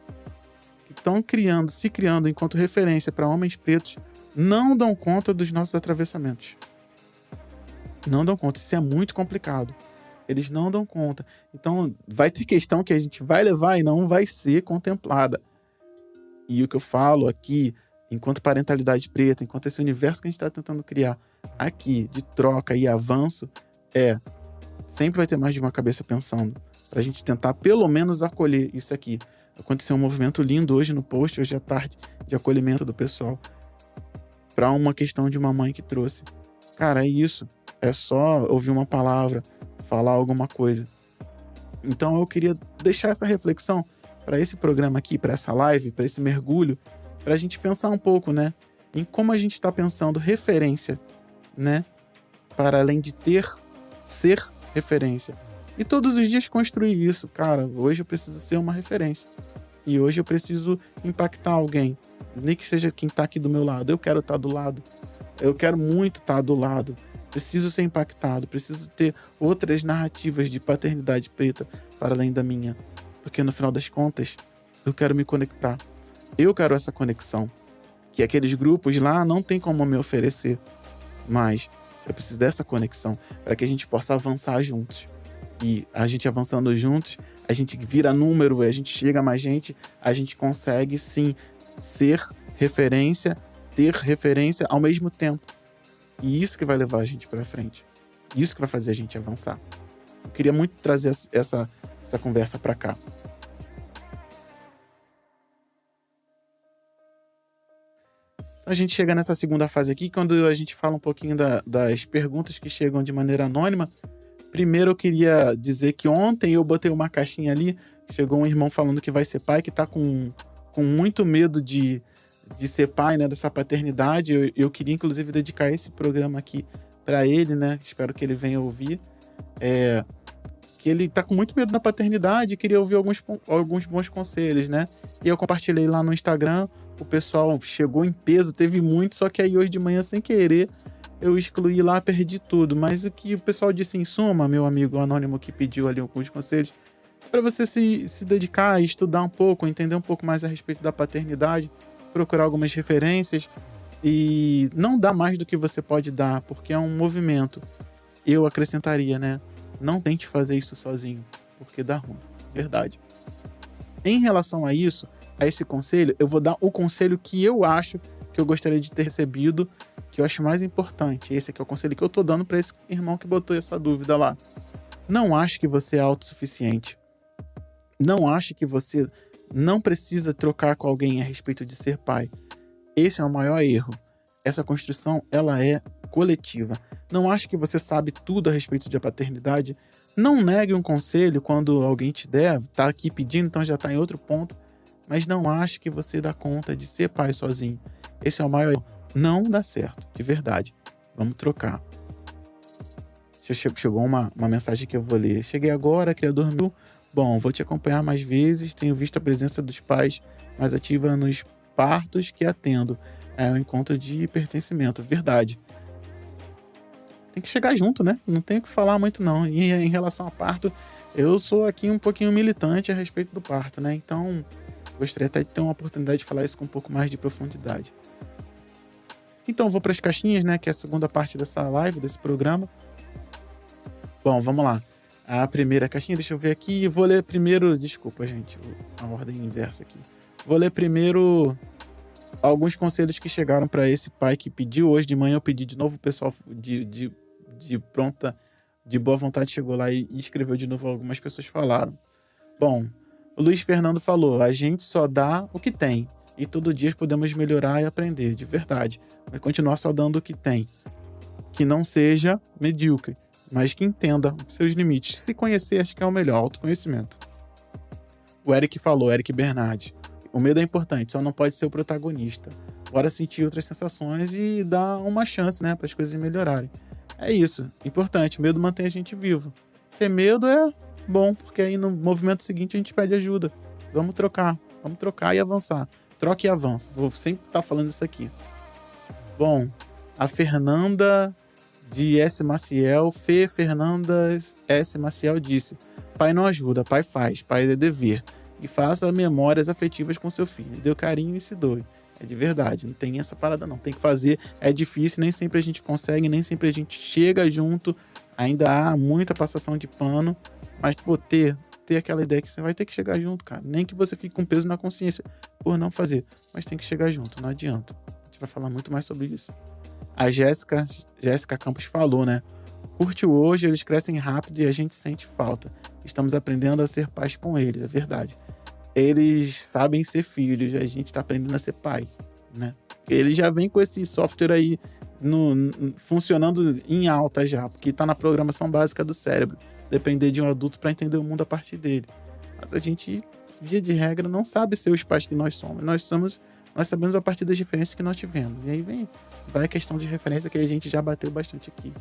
que estão se criando enquanto referência para homens pretos, não dão conta dos nossos atravessamentos. Não dão conta, isso é muito complicado. Eles não dão conta. Então, vai ter questão que a gente vai levar e não vai ser contemplada. E o que eu falo aqui, enquanto parentalidade preta, enquanto esse universo que a gente está tentando criar aqui, de troca e avanço, sempre vai ter mais de uma cabeça pensando, para a gente tentar pelo menos acolher isso aqui. Aconteceu um movimento lindo hoje no post, hoje à tarde, de acolhimento do pessoal, para uma questão de uma mãe que trouxe. Cara, é isso. É só ouvir uma palavra, falar alguma coisa. Então eu queria deixar essa reflexão para esse programa aqui, para essa live, para esse mergulho, para a gente pensar um pouco, né, em como a gente está pensando referência, né, para além de ser referência. E todos os dias construir isso. Cara, hoje eu preciso ser uma referência. E hoje eu preciso impactar alguém, nem que seja quem está aqui do meu lado. Eu quero estar do lado. Eu quero muito estar do lado. Preciso ser impactado, preciso ter outras narrativas de paternidade preta para além da minha. Porque no final das contas, eu quero me conectar. Eu quero essa conexão. Que aqueles grupos lá não tem como me oferecer. Mas eu preciso dessa conexão para que a gente possa avançar juntos. E a gente avançando juntos, a gente vira número, a gente chega a mais gente, a gente consegue sim ser referência, ter referência ao mesmo tempo. E isso que vai levar a gente para frente. Isso que vai fazer a gente avançar. Eu queria muito trazer essa conversa para cá. A gente chega nessa segunda fase aqui, quando a gente fala um pouquinho das perguntas que chegam de maneira anônima. Primeiro eu queria dizer que ontem eu botei uma caixinha ali, chegou um irmão falando que vai ser pai, que tá com muito medo de ser pai, né, dessa paternidade. Eu queria, inclusive, dedicar esse programa aqui para ele, né? Espero que ele venha ouvir. Que ele tá com muito medo da paternidade e queria ouvir alguns bons conselhos, né? E eu compartilhei lá no Instagram, o pessoal chegou em peso, teve muito, só que aí hoje de manhã, sem querer, eu excluí lá, perdi tudo. Mas o que o pessoal disse em suma, meu amigo anônimo que pediu ali alguns conselhos, para você se dedicar, estudar um pouco, entender um pouco mais a respeito da paternidade, procurar algumas referências e não dar mais do que você pode dar, porque é um movimento. Eu acrescentaria, né? Não tente fazer isso sozinho, porque dá ruim. Verdade. Em relação a isso, a esse conselho, eu vou dar o conselho que eu acho que eu gostaria de ter recebido, que eu acho mais importante. Esse aqui é o conselho que eu tô dando para esse irmão que botou essa dúvida lá. Não ache que você é autossuficiente. Não ache que você não precisa trocar com alguém a respeito de ser pai. Esse é o maior erro. Essa construção, ela é coletiva. Não ache que você sabe tudo a respeito de paternidade. Não negue um conselho quando alguém te der, tá aqui pedindo, então já tá em outro ponto. Mas não ache que você dá conta de ser pai sozinho. Esse é o maior erro. Não dá certo, de verdade. Vamos trocar. Chegou uma mensagem que eu vou ler. Cheguei agora, criador dormiu. Bom, vou te acompanhar mais vezes. Tenho visto a presença dos pais mais ativa nos partos que atendo. É um encontro de pertencimento. Verdade. Tem que chegar junto, né? Não tem o que falar muito, não. E em relação ao parto, eu sou aqui um pouquinho militante a respeito do parto, né? Então, gostaria até de ter uma oportunidade de falar isso com um pouco mais de profundidade. Então, vou para as caixinhas, né? Que é a segunda parte dessa live, desse programa. Bom, vamos lá. A primeira caixinha, deixa eu ver aqui. Vou ler primeiro... Desculpa, gente. A ordem inversa aqui. Vou ler primeiro alguns conselhos que chegaram para esse pai que pediu. Hoje de manhã eu pedi de novo. O pessoal de boa vontade chegou lá e escreveu de novo. Algumas pessoas falaram. Bom, o Luiz Fernando falou: a gente só dá o que tem. e todo dia podemos melhorar e aprender, de verdade. Vai continuar só dando o que tem. Que não seja medíocre, mas que entenda os seus limites. Se conhecer, acho que é o melhor, autoconhecimento. O Eric falou, Eric Bernardi, o medo é importante, só não pode ser o protagonista. Bora sentir outras sensações e dar uma chance, né, para as coisas melhorarem. É isso, importante, o medo mantém a gente vivo. Ter medo é bom, porque aí no movimento seguinte a gente pede ajuda. Vamos trocar e avançar. Troca e avança, vou sempre estar falando isso aqui. Bom, a Fernanda de S. Maciel, Fernanda S. Maciel disse: pai não ajuda, pai faz, pai é dever. E faça memórias afetivas com seu filho. Dê carinho e se doe. É de verdade, não tem essa parada não. Tem que fazer, é difícil, nem sempre a gente consegue, nem sempre a gente chega junto. Ainda há muita passação de pano, mas pô, ter aquela ideia que você vai ter que chegar junto, cara. Nem que você fique com peso na consciência por não fazer, mas tem que chegar junto, não adianta. A gente vai falar muito mais sobre isso. A Jéssica Campos falou, né? Curte o hoje, eles crescem rápido e a gente sente falta. Estamos aprendendo a ser pais com eles, é verdade. Eles sabem ser filhos, a gente está aprendendo a ser pai, né? Ele já vem com esse software aí funcionando em alta já, porque está na programação básica do cérebro. Depender de um adulto para entender o mundo a partir dele. Mas a gente, via de regra, não sabe ser os pais que nós somos. Nós sabemos a partir das referências que nós tivemos. E aí vai a questão de referência que a gente já bateu bastante aqui.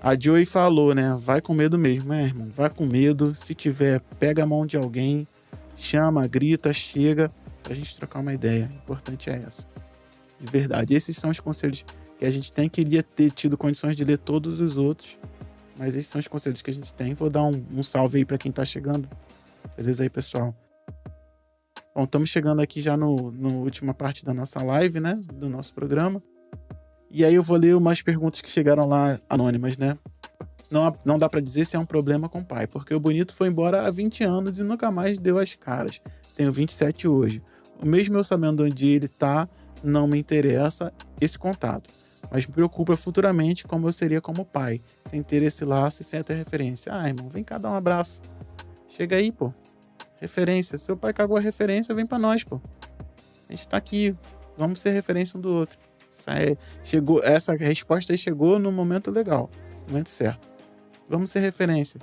A Joey falou, né? Vai com medo mesmo, né, irmão? Vai com medo. Se tiver, pega a mão de alguém, chama, grita, chega, pra gente trocar uma ideia. O importante é essa. De verdade. Esses são os conselhos que a gente tem. Queria ter tido condições de ler todos os outros, mas esses são os conselhos que a gente tem. Vou dar um salve aí pra quem tá chegando. Beleza aí, pessoal? Bom, estamos chegando aqui já no última parte da nossa live, né? Do nosso programa. E aí eu vou ler umas perguntas que chegaram lá anônimas, né? Não dá pra dizer se é um problema com o pai, porque o bonito foi embora há 20 anos e nunca mais deu as caras. Tenho 27 hoje. O mesmo eu sabendo onde ele tá, não me interessa esse contato. Mas me preocupa futuramente como eu seria como pai, sem ter esse laço e sem ter referência. Ah, irmão, vem cá dar um abraço. Chega aí, pô. Referência. Seu pai cagou a referência, vem pra nós, pô. A gente tá aqui. Vamos ser referência um do outro. Essa resposta aí chegou no momento legal, no momento certo. Vamos ser referência.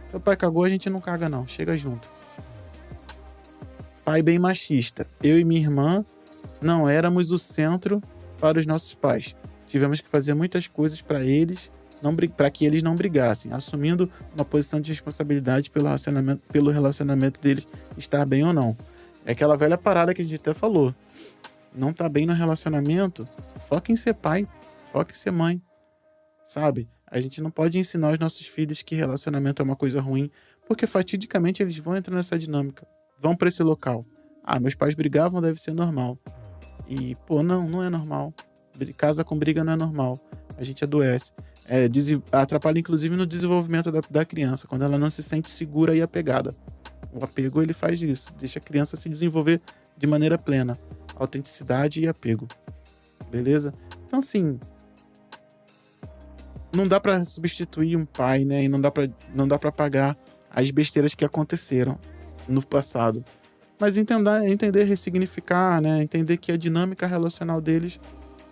Seu pai cagou, a gente não caga não. Chega junto. Pai bem machista. Eu e minha irmã não éramos o centro para os nossos pais. Tivemos que fazer muitas coisas para que eles não brigassem, assumindo uma posição de responsabilidade pelo relacionamento deles estar bem ou não. É aquela velha parada que a gente até falou. Não tá bem no relacionamento, foca em ser pai, foca em ser mãe, sabe? A gente não pode ensinar os nossos filhos que relacionamento é uma coisa ruim, porque fatidicamente eles vão entrar nessa dinâmica, vão para esse local. Ah, meus pais brigavam, deve ser normal. E, pô, não é normal. Casa com briga não é normal. A gente adoece. Atrapalha, inclusive, no desenvolvimento da criança, quando ela não se sente segura e apegada. O apego, ele faz isso, deixa a criança se desenvolver de maneira plena. Autenticidade e apego. Beleza? Então, assim, não dá pra substituir um pai, né? E não dá pra apagar as besteiras que aconteceram no passado. Mas entender ressignificar, né? Entender que a dinâmica relacional deles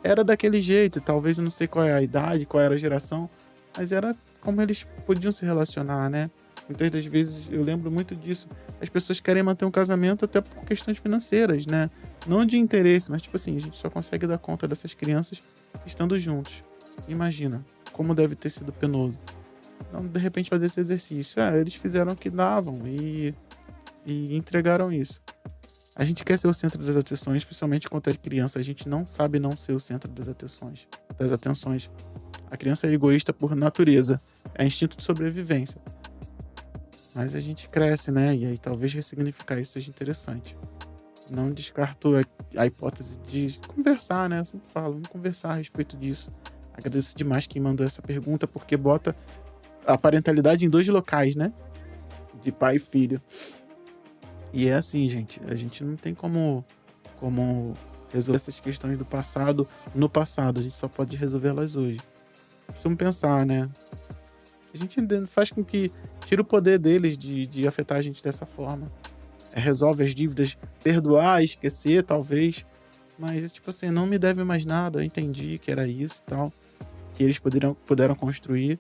era daquele jeito. Talvez eu não sei qual é a idade, qual era a geração, mas era como eles podiam se relacionar, né? Muitas das vezes eu lembro muito disso. As pessoas querem manter um casamento até por questões financeiras, né? Não de interesse, mas tipo assim, a gente só consegue dar conta dessas crianças estando juntos. Imagina como deve ter sido penoso. Então, de repente, fazer esse exercício. Eles fizeram o que davam e entregaram isso. A gente quer ser o centro das atenções, principalmente quando é criança. A gente não sabe não ser o centro das atenções. A criança é egoísta por natureza. É instinto de sobrevivência. Mas a gente cresce, né? E aí talvez ressignificar isso seja interessante. Não descarto a hipótese de conversar, né? Eu sempre falo, vamos conversar a respeito disso. Agradeço demais quem mandou essa pergunta, porque bota a parentalidade em 2 locais, né? De pai e filho. E é assim, gente. A gente não tem como resolver essas questões do passado no passado. A gente só pode resolvê-las hoje. Costumo pensar, né? A gente faz com que tira o poder deles de afetar a gente dessa forma. resolve as dívidas, perdoar, esquecer, talvez. Mas, tipo assim, não me deve mais nada, eu entendi que era isso e tal, que eles puderam construir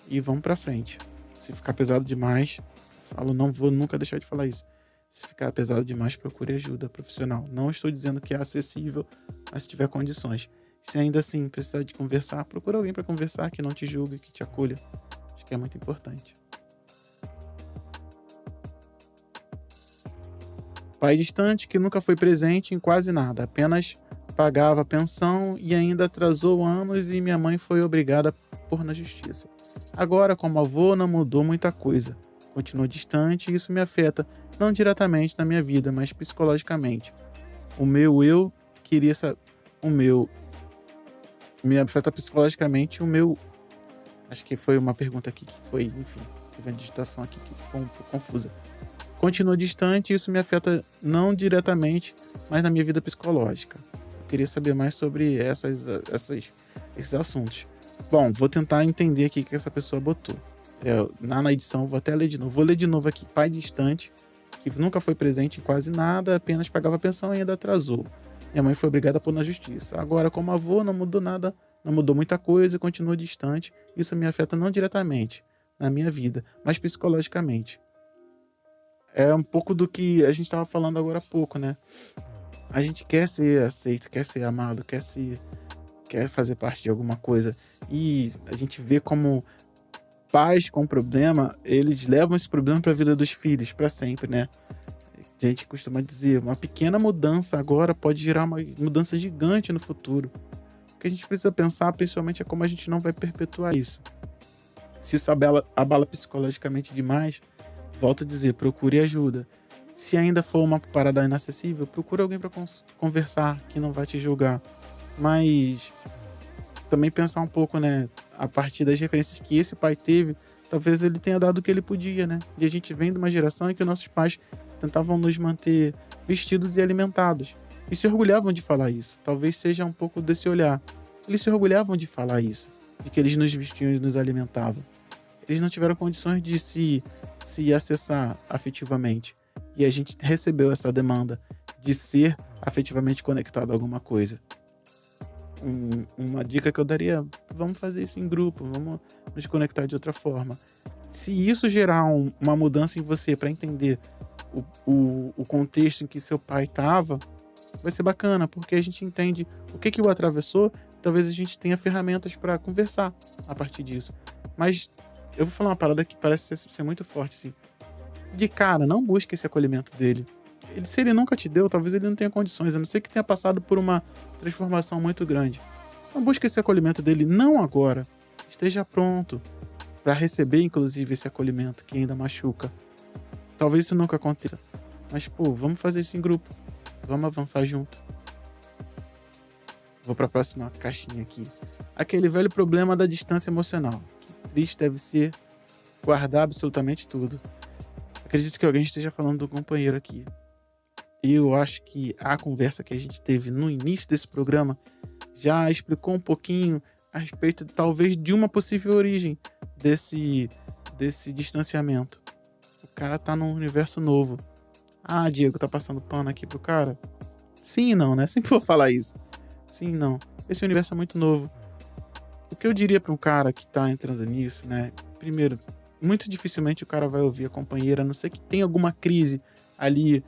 e vamos pra frente. Se ficar pesado demais, falo, não vou nunca deixar de falar isso. Se ficar pesado demais, procure ajuda profissional. Não estou dizendo que é acessível, mas se tiver condições. Se ainda assim precisar de conversar, procura alguém para conversar que não te julgue, que te acolha. Acho que é muito importante. Pai distante que nunca foi presente em quase nada, apenas pagava pensão e ainda atrasou anos e minha mãe foi obrigada a pôr na justiça. Agora, como avô, não mudou muita coisa. Continua distante e isso me afeta, não diretamente na minha vida, mas psicologicamente. O meu eu queria saber. O meu. Me afeta psicologicamente o meu. Acho que foi uma pergunta aqui que foi, enfim, teve uma digitação aqui que ficou um pouco confusa. Continua distante e isso me afeta não diretamente, mas na minha vida psicológica. Eu queria saber mais sobre esses assuntos. Bom, vou tentar entender aqui o que essa pessoa botou. Na edição, vou até ler de novo. Vou ler de novo aqui. Pai distante, que nunca foi presente em quase nada, apenas pagava pensão e ainda atrasou. Minha mãe foi obrigada a pôr na justiça. Agora, como avô, não mudou nada, não mudou muita coisa e continua distante. Isso me afeta não diretamente na minha vida, mas psicologicamente. É um pouco do que a gente estava falando agora há pouco, né? A gente quer ser aceito, quer ser amado, quer fazer parte de alguma coisa. E a gente vê como pais com problema, eles levam esse problema para a vida dos filhos, para sempre, né? A gente costuma dizer, uma pequena mudança agora pode gerar uma mudança gigante no futuro. O que a gente precisa pensar, principalmente, é como a gente não vai perpetuar isso. Se isso abala psicologicamente demais, volto a dizer, procure ajuda. Se ainda for uma parada inacessível, procure alguém para conversar, que não vai te julgar. Mas também pensar um pouco, né, a partir das referências que esse pai teve, talvez ele tenha dado o que ele podia, né? E a gente vem de uma geração em que nossos pais tentavam nos manter vestidos e alimentados. E se orgulhavam de falar isso. Talvez seja um pouco desse olhar. Eles se orgulhavam de falar isso, de que eles nos vestiam e nos alimentavam. Eles não tiveram condições de se acessar afetivamente. E a gente recebeu essa demanda de ser afetivamente conectado a alguma coisa. Uma dica que eu daria, vamos fazer isso em grupo, vamos nos conectar de outra forma. Se isso gerar uma mudança em você para entender o contexto em que seu pai estava, vai ser bacana, porque a gente entende o que o atravessou, talvez a gente tenha ferramentas para conversar a partir disso. Mas eu vou falar uma parada que parece ser muito forte, assim. De cara, não busque esse acolhimento dele. Se ele nunca te deu, talvez ele não tenha condições, a não ser que tenha passado por uma transformação muito grande. Não busque esse acolhimento dele, não agora. Esteja pronto para receber, inclusive, esse acolhimento que ainda machuca. Talvez isso nunca aconteça. Mas, vamos fazer isso em grupo. Vamos avançar junto. Vou para a próxima caixinha aqui. Aquele velho problema da distância emocional. Que triste deve ser guardar absolutamente tudo. Acredito que alguém esteja falando do companheiro aqui. E eu acho que a conversa que a gente teve no início desse programa já explicou um pouquinho a respeito, talvez, de uma possível origem desse distanciamento. O cara tá num universo novo. Ah, Diego, tá passando pano aqui pro cara? Sim e não, né? Sempre vou falar isso. Sim e não. Esse universo é muito novo. O que eu diria pra um cara que tá entrando nisso, né? Primeiro, muito dificilmente o cara vai ouvir a companheira, a não ser que tenha alguma crise ali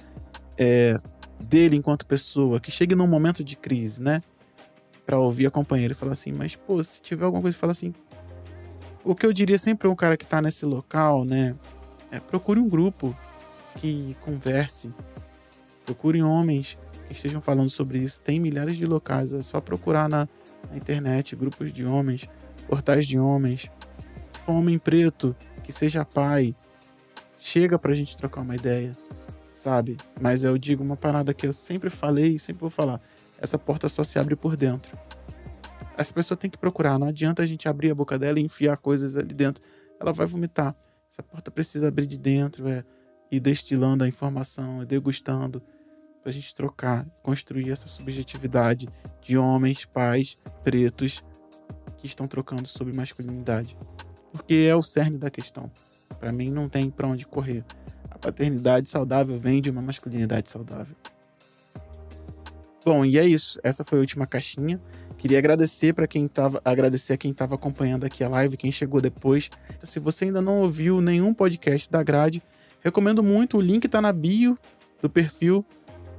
dele enquanto pessoa, que chegue num momento de crise, né? Pra ouvir a companheira e falar assim, mas, se tiver alguma coisa, fala assim. O que eu diria sempre pra um cara que tá nesse local, né? Procure um grupo que converse. Procure homens que estejam falando sobre isso. Tem milhares de locais, é só procurar na internet, grupos de homens, portais de homens. Se for um homem preto, que seja pai, chega pra gente trocar uma ideia, sabe? Mas eu digo uma parada que eu sempre falei e sempre vou falar. Essa porta só se abre por dentro. Essa pessoa tem que procurar. Não adianta a gente abrir a boca dela e enfiar coisas ali dentro. Ela vai vomitar. Essa porta precisa abrir de dentro, ir destilando a informação, degustando, pra gente trocar, construir essa subjetividade de homens, pais, pretos, que estão trocando sobre masculinidade. Porque é o cerne da questão. Pra mim não tem pra onde correr. Paternidade saudável vem de uma masculinidade saudável. Bom, e é isso. Essa foi a última caixinha. Queria agradecer a quem estava acompanhando aqui a live, quem chegou depois. Se você ainda não ouviu nenhum podcast da Grade, recomendo muito. O link está na bio do perfil.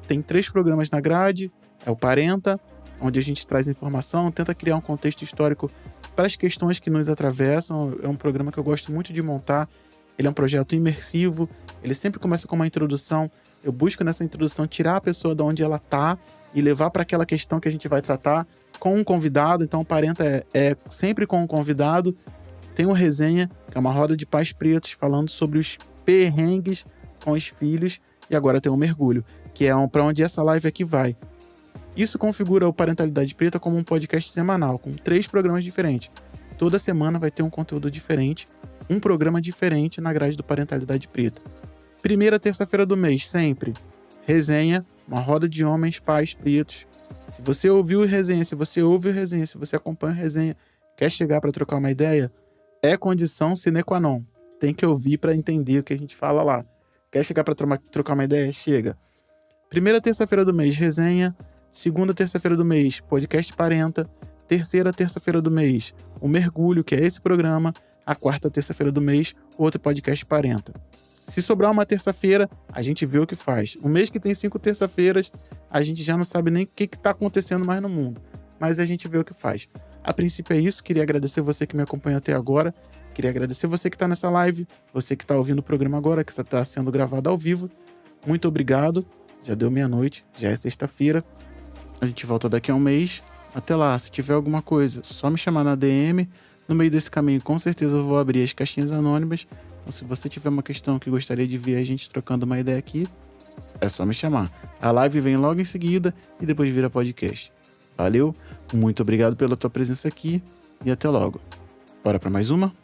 Tem 3 programas na Grade. É o Parenta, onde a gente traz informação, tenta criar um contexto histórico para as questões que nos atravessam. É um programa que eu gosto muito de montar. Ele é um projeto imersivo. Ele sempre começa com uma introdução. Eu busco nessa introdução tirar a pessoa de onde ela está e levar para aquela questão que a gente vai tratar com um convidado. Então, o Parenta é sempre com um convidado. Tem uma resenha, que é uma roda de pais pretos, falando sobre os perrengues com os filhos. E agora tem um mergulho, que é para onde essa live aqui vai. Isso configura o Parentalidade Preta como um podcast semanal, com 3 programas diferentes. Toda semana vai ter um conteúdo diferente, um programa diferente na grade do Parentalidade Preta. Primeira terça-feira do mês, sempre. Resenha, uma roda de homens, pais pretos. Se você ouviu resenha, se você ouve resenha, se você acompanha resenha, quer chegar para trocar uma ideia, é condição sine qua non. Tem que ouvir para entender o que a gente fala lá. Quer chegar para trocar uma ideia? Chega. Primeira terça-feira do mês, resenha. Segunda terça-feira do mês, podcast Parenta. Terceira terça-feira do mês, o Mergulho, que é esse programa. A quarta terça-feira do mês, outro podcast Parenta. Se sobrar uma terça-feira, a gente vê o que faz. Um mês que tem 5 terça-feiras, a gente já não sabe nem o que está acontecendo mais no mundo. Mas a gente vê o que faz. A princípio é isso. Queria agradecer você que me acompanha até agora. Queria agradecer você que está nessa live. Você que está ouvindo o programa agora, que está sendo gravado ao vivo. Muito obrigado. Já deu meia-noite, já é sexta-feira. A gente volta daqui a um mês. Até lá, se tiver alguma coisa, só me chamar na DM. No meio desse caminho, com certeza eu vou abrir as caixinhas anônimas. Então, se você tiver uma questão que gostaria de ver a gente trocando uma ideia aqui, é só me chamar. A live vem logo em seguida e depois vira podcast. Valeu, muito obrigado pela tua presença aqui e até logo. Bora para mais uma?